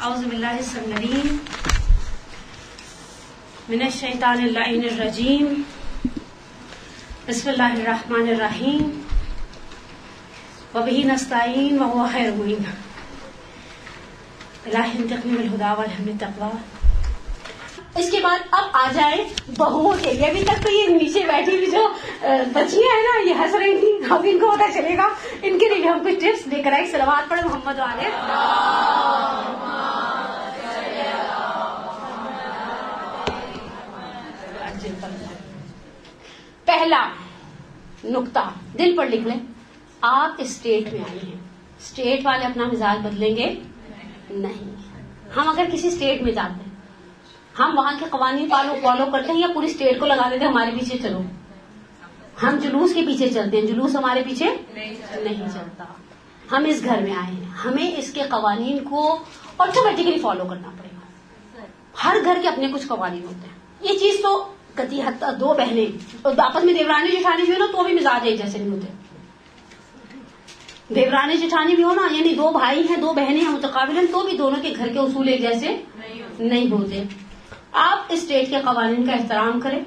اعوذ باللہ السمیع العلیم من الشیطان اللعین الرجیم بسم اللہ الرحمن الرحیم وبہ نستعین وہو خیر المعین الہ انتقم الہدی والحمد التقوی. اس کے بعد اب آ جائیں بہوؤں کے لیے. ابھی تک تو یہ نیچے بیٹھی ہوئی جو بچیاں ہیں نا یہ ہنس رہی تھی, اب ان کو پتا چلے گا, ان کے لیے بھی ہم کچھ ٹپس لے کر آئے. صلوات پڑھیں محمد والے. پہلا نقطہ دل پر لکھ لیں, آپ اسٹیٹ میں آئی ہیں, اسٹیٹ والے اپنا مزاج بدلیں گے نہیں. ہم اگر کسی اسٹیٹ میں جاتے ہیں ہم وہاں کے قوانین فالو کرتے ہیں یا پوری اسٹیٹ کو لگا دیتے ہیں ہمارے پیچھے چلو. ہم جلوس کے پیچھے چلتے ہیں, جلوس ہمارے پیچھے نہیں چلتا. ہم اس گھر میں آئے ہیں, ہمیں اس کے قوانین کو آٹومیٹکلی فالو کرنا پڑے گا. ہر گھر کے اپنے کچھ قوانین ہوتے ہیں. یہ چیز تو کتی حد تک دو بہنیں آپس میں دیورانی جٹھانی بھی ہو نا تو بھی مزاج ایک جیسے نہیں ہوتے. دیورانی جٹھانی بھی ہو نا, یعنی دو بھائی ہیں دو بہنیں ہیں متقابل ہیں, تو بھی دونوں کے گھر کے اصول ایک جیسے نہیں ہوتے. آپ اسٹیٹ کے قوانین کا احترام کریں.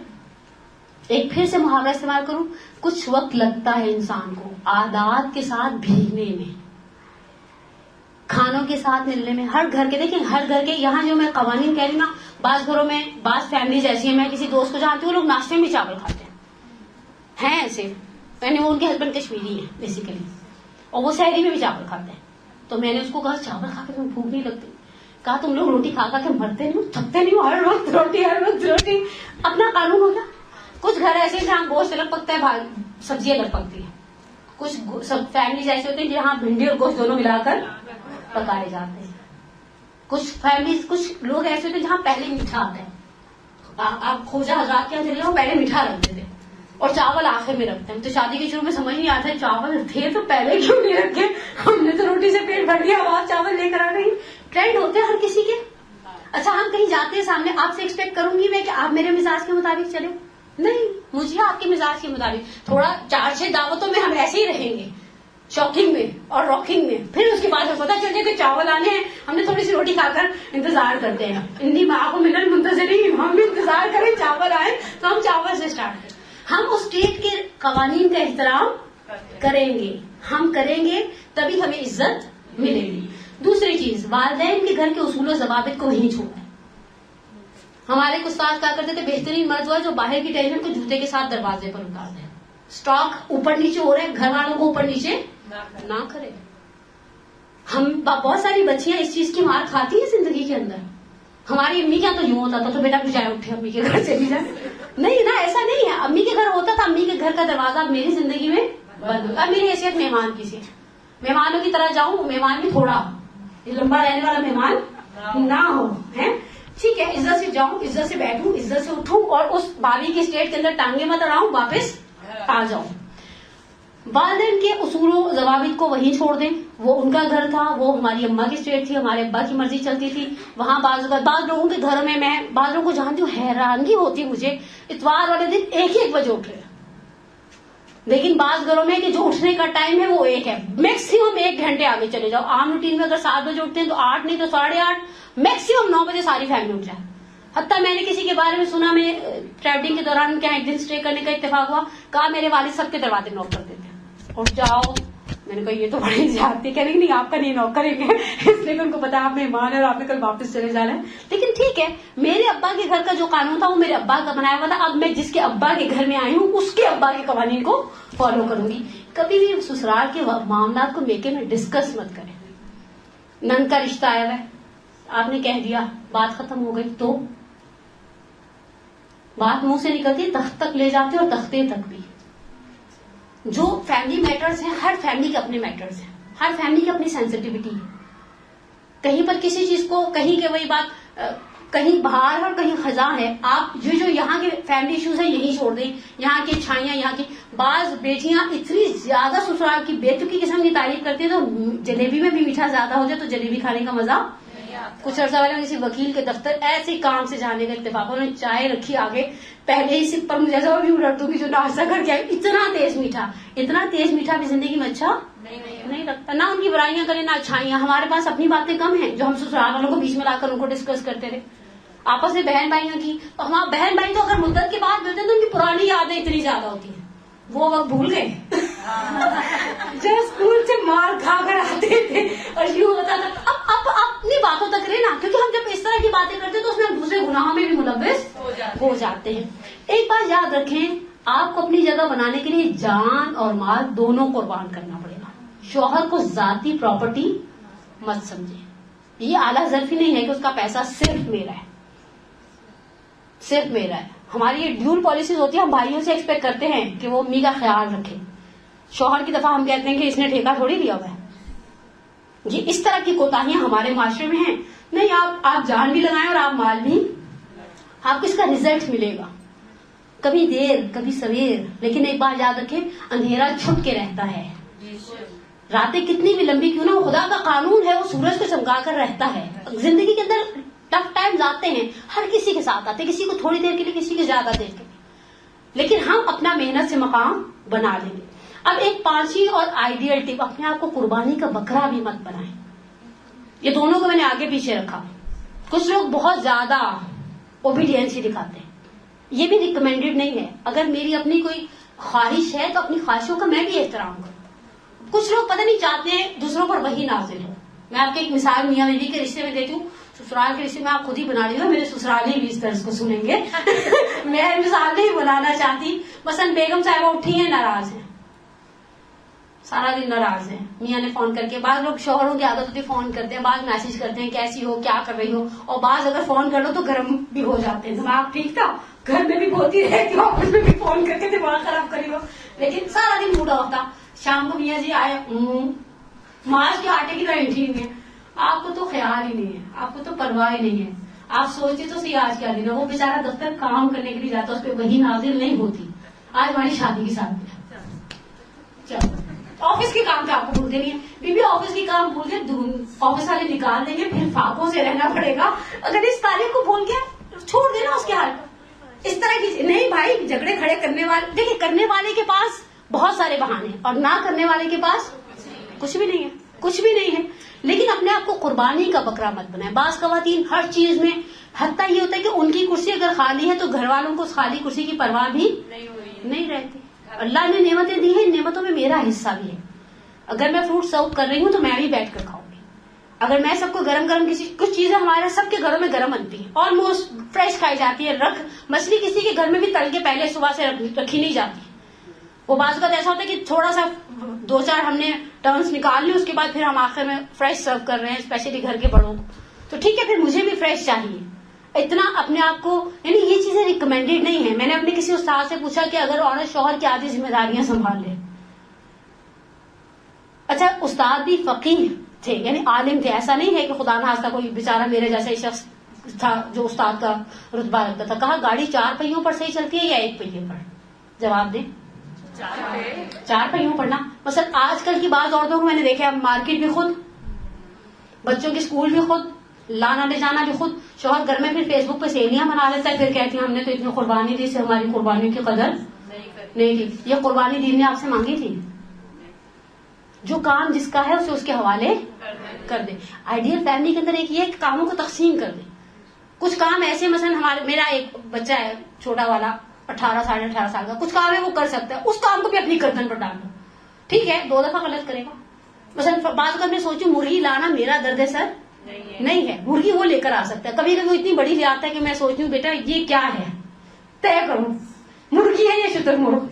ایک پھر سے محاورہ استعمال کروں, کچھ وقت لگتا ہے انسان کو عادات کے ساتھ بھیگنے میں, کھانوں کے ساتھ ملنے میں. ہر گھر کے دیکھیں, ہر گھر کے یہاں جو میں قوانین کہہ رہی ہوں نا, بعض گھروں میں بعض فیملیز ایسی ہیں, میں کسی دوست کو جانتی ہوں وہ لوگ ناشتے میں چاول کھاتے ہیں ایسے, یعنی وہ ان کے ہسبینڈ کشمیری ہیں بیسیکلی, اور وہ سحری میں بھی چاول کھاتے ہیں. تو میں نے اس کو کہا چاول کھا کے تمہیں بھوک نہیں لگتی؟ کہا تم لوگ روٹی کھا کے مرتے نہیں ہو, تھکتے نہیں ہو, ہر وقت روٹی ہر وقت روٹی. اپنا قانون ہو گیا. کچھ گھر ایسے ہیں جہاں گوشت الگ پکتا ہے سبزی الگ پکتی ہے. کچھ فیملیز ایسے ہوتے ہیں جہاں بھنڈی اور گوشت دونوں ملا کر پکائے جاتے ہیں. کچھ فیملیز کچھ لوگ ایسے ہوتے ہیں جہاں پہلے میٹھا آتا ہے. آپ خواجہ حضرات کے یہاں چلے جاؤ, پہلے میٹھا رکھتے تھے اور چاول آخر میں رکھتے ہیں. تو شادی کے شروع میں سمجھ نہیں آتا ہے چاول تھے تو پہلے کیوں نہیں رکھے, ہم نے تو روٹی سے پیٹ بھر لیا, آواز چاول لے کر آ گئی. ٹرینڈ ہوتے ہیں ہر کسی کے. اچھا ہم کہیں جاتے ہیں سامنے, آپ سے ایکسپیکٹ کروں گی میں کہ آپ میرے مزاج کے مطابق چلیں؟ نہیں, مجھے آپ کے مزاج کے مطابق تھوڑا 4-6 دعوتوں میں ہم ایسے ہی رہیں گے, شاکنگ میں اور راکنگ میں. پھر اس کے بعد ہمیں پتا چل جائے کہ چاول آنے ہیں, ہم نے تھوڑی سی روٹی کھا کر انتظار کرتے ہیں. انی ماں کو ملن منتظرین, ہم بھی انتظار کریں چاول آئے تو ہم چاول سے اسٹارٹ کریں. ہم اس اسٹیٹ کے قوانین کا احترام کریں گے, ہم کریں گے تبھی ہمیں عزت ملے گی. دوسری چیز, والدین کے گھر کے اصول و ضوابط کو وہیں چھوڑیں. ہمارے استاد کہا کرتے تھے بہترین مرد ہوا جو باہر کی ٹینشن کو جوتے کے ساتھ دروازے پر اتار دے. اسٹاک اوپر نیچے ہو رہے ہیں, گھر والوں کو اوپر نیچے نہ کرے. ہم بہت ساری بچیاں اس چیز کی مار کھاتی ہیں زندگی کے اندر. ہماری امی کیا تو یوں ہوتا تھا تو بیٹا بجائے اٹھے امی کے گھر سے بھی جائے. نہیں نا, ایسا نہیں ہے. امی کے گھر ہوتا تھا, امی کے گھر کا دروازہ اب میری زندگی میں بند ہو. اب میری حیثیت مہمان کی سی, مہمانوں کی طرح جاؤں, مہمان بھی تھوڑا لمبا رہنے والا مہمان نہ ہو. ہے ٹھیک ہے, عزت سے جاؤں, عزت سے بیٹھوں, عزت سے اٹھوں, اور اس بھابھی کی اسٹیٹ کے اندر ٹانگے مت اڑاؤں, واپس آ جاؤں. والدین کے اصول و ضوابط کو وہیں چھوڑ دیں. وہ ان کا گھر تھا, وہ ہماری اماں کی اسٹیٹ تھی, ہمارے ابا کی مرضی چلتی تھی. وہاں بعض لوگوں کے گھروں میں بعض لوگوں کو جانتی ہوں, حیرانگی ہوتی مجھے, اتوار والے دن 1 بجے اٹھ رہے ہیں, لیکن بعض گھروں میں کہ جو اٹھنے کا ٹائم ہے وہ 1 ہے. میکسیمم 1 گھنٹے آگے چلے جاؤ. عام روٹین میں اگر 7 بجے اٹھتے ہیں تو 8 نہیں تو 8:30, میکسیمم 9 بجے ساری فیملی اٹھ جائے. حتیٰ میں نے کسی کے بارے میں سنا, میں ٹریولنگ کے دوران کیا ایک دن اسٹے کرنے کا اتفاق ہوا, کہا میرے والد سب کے دروازے نوک کر دیتے ہیں, اٹھ جاؤ. میں نے کہا یہ تو بڑی زیادتی, کہنے کہ نہیں آپ کا نہیں نوک کریں گے, اس لیے کہ ان کو پتا آپ مہمان ہے اور آپ نے کل واپس چلے جانا ہے. لیکن ٹھیک ہے, میرے ابا کے گھر کا جو قانون تھا وہ میرے ابا کا بنایا ہوا تھا. اب میں جس کے ابا کے گھر میں آئی ہوں اس کے ابا کے قوانین کو فالو کروں گی. کبھی بھی سسرال کے معاملات کو میکے میں ڈسکس مت کریں. نند کا رشتہ آیا ہے, آپ نے کہہ دیا, بات ختم ہو گئی, تو بات منہ سے نکلتی تخت تک لے جاتے اور تختے تک بھی. جو فیملی میٹرز ہیں, ہر فیملی کے اپنے میٹرز ہیں, ہر فیملی کی اپنی سینسٹیوٹی ہے. کہیں پر کسی چیز کو کہیں کے وہی بات کہیں باہر اور کہیں خزاں ہے. آپ جو یہاں کے فیملی ایشوز ہیں یہیں چھوڑ دیں. یہاں کی چھائیاں, یہاں کی بعض بیٹیاں اتنی زیادہ سسرال کی بے تکی قسم کی تعریف کرتی ہیں, تو جلیبی میں بھی میٹھا زیادہ ہو جائے تو جلیبی کھانے کا مزہ کچھ عرصہ پہلے کسی وکیل کے دفتر ایسے کام سے جانے کا اتفاق، انہوں نے چائے رکھی آگے، پہلے ہی سپ پر مجھے ایسا بھی اڑتوں کی جو ناشتہ کر کے آئی، اتنا تیز میٹھا بھی زندگی میں اچھا نہیں لگتا. نہ ان کی برائیاں کریں نہ اچھائیاں. ہمارے پاس اپنی باتیں کم ہیں جو ہم سسرال والوں کو بیچ میں لا کر ان کو ڈسکس کرتے رہے آپس میں بہن بھائیوں کی. اور ہمارا بہن بھائی تو اگر مدت کے بعد ملتے ہیں تو ان کی پرانی یادیں اتنی زیادہ ہوتی ہیں، وہ وقت بھول گئے جب اسکول سے مار کھا کر آتے تھے اور یوں ہوتا تھا. اب اپنی باتوں تک رہے نا، کیونکہ ہم جب اس طرح کی باتیں کرتے ہیں تو اس میں دوسرے گناہوں میں بھی ملوث ہو جاتے ہیں. ایک بات یاد رکھیں، آپ کو اپنی جگہ بنانے کے لیے جان اور مال دونوں قربان کرنا پڑے گا. شوہر کو ذاتی پراپرٹی مت سمجھیں. یہ اعلیٰ ظرفی نہیں ہے کہ اس کا پیسہ صرف میرا ہے، صرف میرا ہے. ہماری یہ ڈیول پالیسیز ہوتی ہے، ہم بھائیوں سے ایکسپیکٹ کرتے ہیں کہ وہ امی کا خیال رکھے. شوہر کی دفعہ ہم کہتے ہیں کہ اس نے ٹھیکہ تھوڑی لیا ہوا ہے. یہ اس طرح کی کوتاہیاں ہمارے معاشرے میں ہیں. نہیں، آپ جان بھی لگائیں اور آپ مال بھی، آپ کو اس کا رزلٹ ملے گا، کبھی دیر کبھی سویر. لیکن ایک بات یاد رکھیں، اندھیرا چھپ کے رہتا ہے. راتیں کتنی بھی لمبی کیوں نہ ہو، خدا کا قانون ہے وہ سورج کو چمکا کر رہتا ہے. زندگی کے اندر ٹف ٹائمز آتے ہیں، ہر کسی کے ساتھ آتے ہیں، کسی کو تھوڑی دیر کے لیے، کسی کو زیادہ دیر کے لیے، لیکن ہم اپنا محنت سے مقام بنا لیں گے. اب ایک پانچویں اور آئیڈیل ٹپ، اپنے آپ کو قربانی کا بکرا بھی مت بنائیں. یہ دونوں کو میں نے آگے پیچھے رکھا. کچھ لوگ بہت زیادہ اوبیڈینس ہی دکھاتے ہیں، یہ بھی ریکمینڈیڈ نہیں ہے. اگر میری اپنی کوئی خواہش ہے تو اپنی خواہشوں کا میں بھی احترام کروں. کچھ لوگ پتہ نہیں چاہتے ہیں دوسروں پر وہی نازل ہو. میں آپ کو ایک مثال میاں بیوی کے رشتے میں دیتی ہوں. سسرال کے رشتے میں آپ خود ہی بنا لیجیے، میرے سسرالی بھی اس طرح کو سنیں گے میں مثال نہیں بنانا چاہتی. مثلا بیگم صاحبہ اٹھی ہیں، ناراض ہیں، سارا دن ناراض ہیں. میاں نے فون کر کے، بعض لوگ شوہروں کی عادت ہوتی ہے فون کرتے ہیں، بعض میسج کرتے ہیں کیسی ہو، کیا کر رہی ہو، اور بعض اگر فون کر لو تو گرم بھی ہو جاتے ہیں. دماغ ٹھیک تھا، گھر میں بھی بولتی رہتی ہوں، آفس میں بھی فون کر کے دماغ خراب کری ہو، لیکن سارا دن موڈا ہوتا. شام کو میاں جی آئے، ماش کے آٹے کی طرح اٹھی ہوئی ہے. آپ کو تو خیال ہی نہیں ہے، آپ کو تو پرواہ ہی نہیں ہے. آپ سوچتے تو صحیح آج کیا دن ہے. وہ بیچارہ دفتر کام کرنے کے لیے جاتا، اس پہ وہی نازل نہیں ہوتی. آج ہماری شادی کی ساتھ چلو آفس کے کام تو آپ کو بھولتے نہیں ہے. بیوی آفس کے کام بھول کے آفس والے نکال دیں گے، پھر فاقوں سے رہنا پڑے گا. اگر اس تعلیم کو بھول کے چھوڑ دینا اس کے حال اس طرح کی نہیں. بھائی جھگڑے کھڑے کرنے والے، دیکھیں کرنے والے کے پاس بہت سارے بہانے اور نہ کرنے والے کے پاس کچھ بھی نہیں ہے، کچھ بھی نہیں ہے. لیکن اپنے آپ کو قربانی کا بکرا مت بنائیں. بعض خواتین ہر چیز میں، حتیٰ یہ ہوتا ہے کہ ان کی کرسی اگر خالی ہے تو گھر والوں کو اس خالی کرسی کی پرواہ بھی نہیں رہتی. اللہ نے نعمتیں دی ہیں، نعمتوں میں میرا حصہ بھی ہے. اگر میں فروٹ سرو کر رہی ہوں تو میں بھی بیٹھ کر کھاؤں گی. اگر میں سب کو گرم گرم، کچھ چیزیں ہمارے سب کے گھروں میں گرم بنتی ہیں، آلموسٹ فریش کھائی جاتی ہے. مچھلی کسی کے گھر میں بھی تل کے پہلے صبح سے رکھی نہیں جاتی. وہ بعض اوقات ایسا ہوتا ہے کہ تھوڑا سا 2-4 ہم نے ٹرنس نکال لی، اس کے بعد پھر ہم آخر میں فریش سرو کر رہے ہیں، اسپیشلی گھر کے بڑوں کو. تو ٹھیک ہے، پھر مجھے بھی فریش چاہیے. اتنا اپنے آپ کو، یعنی یہ چیزیں ریکمینڈیڈ نہیں ہے. میں نے اپنے کسی استاد سے پوچھا کہ اگر عورت شوہر کی آدھی ذمہ داریاں سنبھال لے. اچھا استاد بھی فقیہ تھے، یعنی عالم تھے. ایسا نہیں ہے کہ خدا نخواستہ کوئی بیچارہ میرے جیسا ہی شخص تھا جو استاد کا رتبہ رکھتا تھا. کہا گاڑی 4 پہیوں پر صحیح چلتی ہے یا 1 پہیے پر؟ جواب دیں. 4 پہیوں پر نا. مثلا آج کل کی بعض عورتوں کو میں نے دیکھا، مارکیٹ بھی خود، بچوں کے اسکول بھی خود، لانا لے جانا بھی خود. شوہر گھر میں پھر فیس بک پہ سیلیاں بنا لیتا ہے، پھر کہتی ہیں ہم نے تو اتنی قربانی دی، اس سے ہماری قربانیوں کی قدر نہیں کی. یہ قربانی دین نے آپ سے مانگی تھی؟ جو کام جس کا ہے اسے اس کے حوالے کر دے. آئیڈیل فیملی کے اندر ایک یہ کہ کاموں کو تقسیم کر دے. کچھ کام ایسے، مثلا میرا ایک بچہ ہے چھوٹا والا، 18 ساڑھے 18 سال کا، کچھ کام ہے وہ کر سکتا ہے، اس کام کو بھی اپنی گردن پر ڈال دو. ٹھیک ہے 2 دفعہ غلط کرے گا. مثلا بعض اوقات میں سوچوں مرغی لانا میرا درد سر نہیں ہے، مرغی وہ لے کر آ سکتا ہے. کبھی کبھی وہ اتنی بڑی لے آتا ہے کہ میں سوچتی ہوں بیٹا یہ کیا ہے، طے کروں مرغی ہے یا شتر مرغ.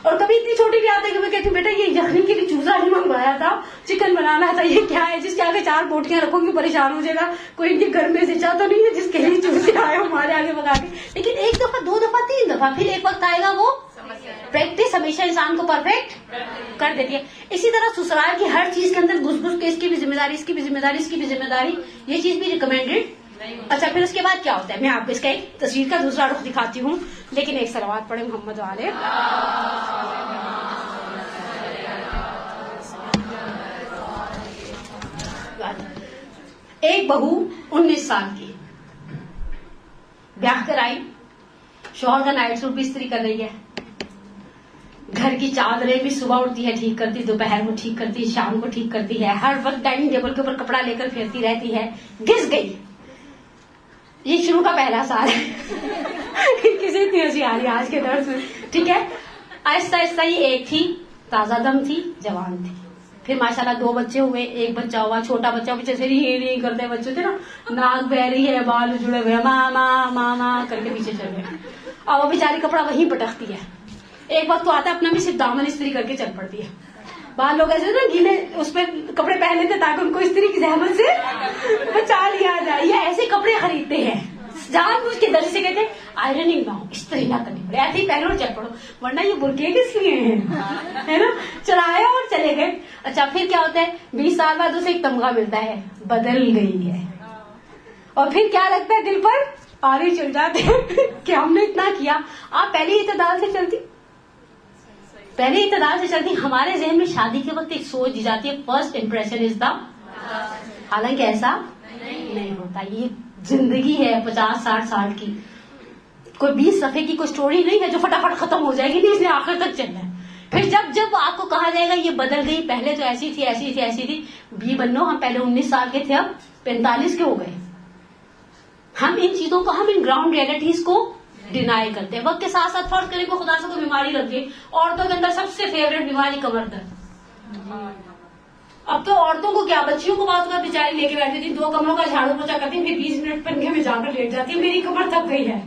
اور کبھی اتنی چھوٹی بھی آتا ہے کہ میں کہتی ہوں بیٹا یہ یخنی کے لیے چوزا نہیں منگوایا تھا، چکن بنانا تھا، یہ کیا ہے جس کے آگے 4 بوٹیاں رکھو گی پریشان ہو جائے گا. کوئی ان کے گھر میں سے چاہ تو نہیں ہے جس کے لیے چوزے آئے ہمارے آگے بگا کے. لیکن 1 دفعہ 2 دفعہ 3 دفعہ، پھر ایک وقت آئے گا وہ پریکٹس ہمیشہ انسان کو پرفیکٹ کر دیتی ہے. اسی طرح سسرال کی ہر چیز کے اندر گھس گھس کے اس کی بھی ذمہ داری، اس کی بھی ذمہ داری، اس کی بھی ذمہ داری، یہ چیز بھی ریکمینڈیڈ. اچھا پھر اس کے بعد کیا ہوتا ہے، میں آپ کو اس کا ایک تصویر کا دوسرا رخ دکھاتی ہوں، لیکن ایک صلوات پڑھیں محمد والے. ایک بہو 19 سال کی بیاہ کر آئی, شوہر کا نائٹ سوٹ بھی استری کر رہی ہے, گھر کی چادریں بھی صبح اٹھتی ہے ٹھیک کرتی, دوپہر کو ٹھیک کرتی, شام کو ٹھیک کرتی ہے, ہر وقت ڈائننگ ٹیبل کے اوپر کپڑا لے کر پھرتی رہتی ہے. گھس گئی. یہ شروع کا پہلا سال ہے. کسی اتنی ہنسی آ رہی آج کے درس میں, ٹھیک ہے. آہستہ آہستہ یہ ایک تھی, تازہ دم تھی, جوان تھی. پھر ماشاءاللہ 2 بچے ہوئے, ایک بچہ ہوا, چھوٹا بچہ پیچھے سے نہیں کرتے بچے تھے نا, ناک بہ رہی ہے, بال جڑے ہوئے, ماما ماما کر کے پیچھے چل گئے. اور وہ بیچاری کپڑا وہیں پٹکتی ہے. ایک وقت تو آتا ہے اپنا بھی صرف دامن استری کر کے چل پڑتی ہے. بعض لوگ ایسے نا گیلے اس پہ کپڑے پہن لیتے تاکہ ان کو استری کی زحمت سے بچا لیا جائے. یہ ایسے کپڑے خریدتے ہیں جان بوجھ کے, دل سے کہتے ہیں آئرننگ نہ ہو, استری نہ کرنی پڑے, ایسے ہی پہنو اور چل پڑو, ورنہ یہ برقعے کس لیے ہیں, ہے نا. چلایا اور چلے گئے. اچھا پھر کیا ہوتا ہے, 20 سال بعد اسے ایک تمغہ ملتا ہے, بدل گئی ہے. اور پھر کیا لگتا ہے دل پر, آرے چل جاتے ہیں کہ ہم نے اتنا کیا. آپ پہلے اعتدال سے چلتی, پہلے اعتدال سے چلتی. ہمارے ذہن میں شادی کے وقت ایک سوچ دی جاتی ہے, فرسٹ امپریشن از دا, حالانکہ ایسا نہیں ہوتا. یہ زندگی ہے 50-60 سال کی, کوئی 20 صفحے کی کوئی سٹوری نہیں ہے جو فٹافٹ ختم ہو جائے گی, نہیں, اس نے آخر تک چلنا ہے. پھر جب آپ کو کہا جائے گا یہ بدل گئی, پہلے تو ایسی تھی ایسی تھی ایسی تھی, بھی بنو, ہم پہلے 19 سال کے تھے, اب 45 کے ہو گئے. ہم ان چیزوں کو, ہم ان گراؤنڈ ریئلٹیز کو ڈینائی کرتے ہیں. وقت کے ساتھ ساتھ فرض کریں کو خدا سے کوئی بیماری لگ گئی, عورتوں کے اندر سب سے فیوریٹ بیماری کمر درد. اب تو عورتوں کو کیا, بچیوں کو بات کر بیچاری لے کے بیٹھتی تھی, 2 کمروں کا جھاڑو پوچھا کرتی, پھر 20 منٹ پنکھے میں جا کر لیٹ جاتی ہے, میری کمر تھک گئی ہے.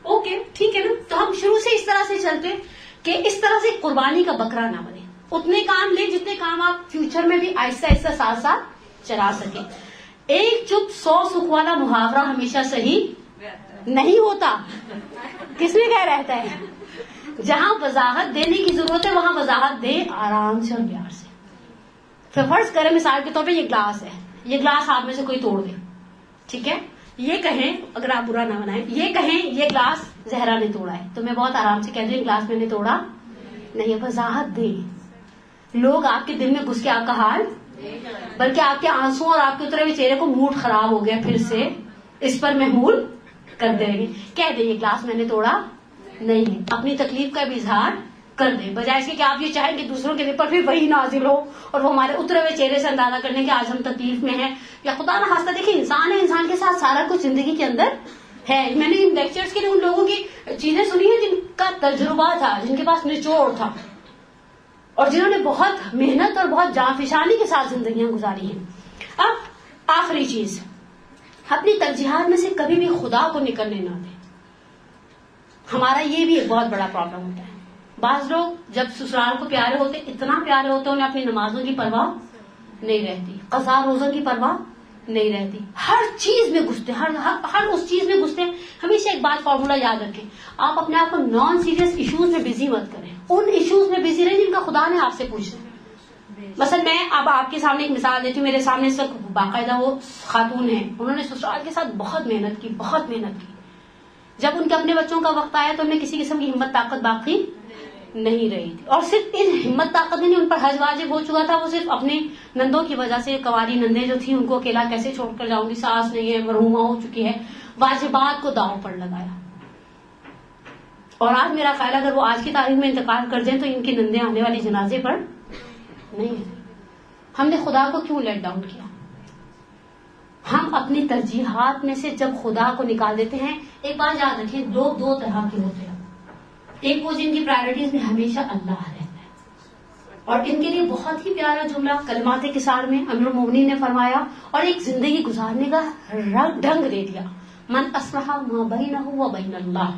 اوکے ٹھیک ہے نا. تو ہم شروع سے اس طرح سے چلتے کہ اس طرح سے قربانی کا بکرا نہ بنے. اتنے کام لیں جتنے کام آپ فیوچر میں بھی آہستہ آہستہ ساتھ ساتھ چلا سکیں. ایک چپ 100 سکھ والا محاورہ ہمیشہ صحیح نہیں ہوتا. کس میں کہہ رہتا ہے, جہاں وضاحت دینے کی ضرورت ہے وہاں وضاحت دے آرام سے اور پیار سے. پھر فرض کریں مثال کے طور پہ یہ گلاس ہے, یہ گلاس آپ میں سے کوئی توڑ دے, ٹھیک ہے, یہ کہیں, اگر آپ برا نہ بنائیں, یہ کہیں یہ گلاس زہرا نے توڑا ہے, تو میں بہت آرام سے کہہ دوں گلاس میں نے توڑا نہیں. وضاحت دے, لوگ آپ کے دل میں گھس کے آپ کا حال, بلکہ آپ کے آنسو اور آپ کے اترے ہوئے چہرے کو موڈ خراب ہو گیا, پھر سے اس پر محمول کر دیں گے. کہہ دیں یہ گلاس میں نے توڑا نہیں ہے, اپنی تکلیف کا بھی اظہار کر دیں, بجائے اس کے کہ آپ یہ چاہیں کہ دوسروں کے دل پر پھر وہی نازل ہو اور وہ ہمارے اترے ہوئے چہرے سے اندازہ کرنے کہ آج ہم تکلیف میں ہیں. یا خدا نہ خواستہ دیکھیں انسان ہے, انسان کے ساتھ سارا کچھ زندگی کے اندر ہے. میں نے ان لیکچرز کے لیے ان لوگوں کی چیزیں سنی ہیں جن کا تجربہ تھا, جن کے پاس نچوڑ تھا, اور جنہوں نے بہت محنت اور بہت جانفشانی کے ساتھ زندگیاں گزاری ہیں. اب آخری چیز, اپنی ترجیحات میں سے کبھی بھی خدا کو نکلنے نہ دیں. ہمارا یہ بھی ایک بہت بڑا پرابلم ہوتا ہے. بعض لوگ جب سسرال کو پیارے ہوتے, اتنا پیارے ہوتے, انہیں اپنی نمازوں کی پرواہ نہیں رہتی, قضا روزوں کی پرواہ نہیں رہتی, ہر چیز میں گھستے, ہر اس چیز میں گھستے. ہمیشہ ایک بات فارمولا یاد رکھیں, آپ اپنے آپ کو نان سیریس ایشوز میں بزی مت کریں, ان ایشوز میں بزی رہیں جن کا خدا نے آپ سے پوچھا. مثلا میں اب آپ کے سامنے ایک مثال دیتی ہوں. میرے سامنے اس وقت باقاعدہ وہ خاتون ہیں, انہوں نے سسرال کے ساتھ بہت محنت کی, بہت محنت کی. جب ان کے اپنے بچوں کا وقت آیا تو انہیں کسی قسم کی ہمت طاقت باقی نہیں رہی تھی, اور صرف ان ہمت طاقت نہیں, ان پر حج واجب ہو چکا تھا. وہ صرف اپنی نندوں کی وجہ سے, کنواری نندیں جو تھیں ان کو اکیلا کیسے چھوڑ کر جاؤں گی, ساس نہیں ہے, مرحومہ ہو چکی ہے, واجبات کو داؤ پر لگایا. اور آج میرا خیال اگر وہ آج کی تاریخ میں انتقال کر جائیں تو ان کی نندیں آنے والی جنازے پر نہیں ہے. ہم نے خدا کو کیوں لیٹ ڈاؤن کیا؟ ہم اپنی ترجیحات میں سے جب خدا کو نکال دیتے ہیں. ایک بات یاد رکھیں, لوگ 2 طرح کے ہوتے ہیں. ایک وہ جن کی پرائرٹیز میں ہمیشہ اللہ رہتا ہے, اور ان کے لیے بہت ہی پیارا جملہ کلمات کثار میں امیر المومنین نے فرمایا, اور ایک زندگی گزارنے کا رنگ ڈھنگ دے دیا. من اصلح ما بینہ و بین اللہ,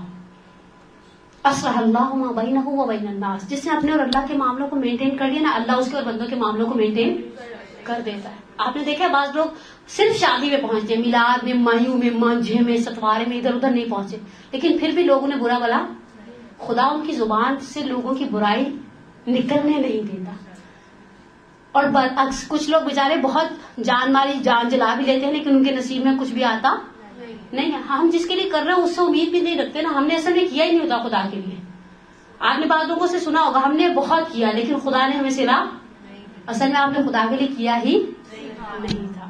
اصلح اللہ ما بینہ و بین الناس. جس نے اپنے اور اللہ کے معاملوں کو مینٹین کر لیا نا, اللہ اس کے اور بندوں کے معاملوں کو مینٹین کر دیتا ہے. آپ نے دیکھا بعض لوگ صرف شادی میں پہنچتے ہیں, میلاد میں, مایوں میں, مانجھے میں, ستوارے میں, ادھر ادھر نہیں پہنچے, لیکن پھر بھی لوگوں نے برا بلا, خدا ان کی زبان سے لوگوں کی برائی نکلنے نہیں دیتا. اور برعکس کچھ لوگ بیچارے بہت جان ماری جان جلا بھی لیتے ہیں, لیکن ان کے نصیب میں کچھ بھی آتا نہیں ہے. ہم جس کے لیے کر رہے ہیں اس سے امید بھی نہیں رکھتے نا, ہم نے اصل میں کیا ہی نہیں ہوتا خدا کے لیے. آپ نے بعض لوگوں سے سنا ہوگا ہم نے بہت کیا لیکن خدا نے ہمیں صرف, اصل میں آپ نے خدا کے لیے کیا ہی نہیں تھا.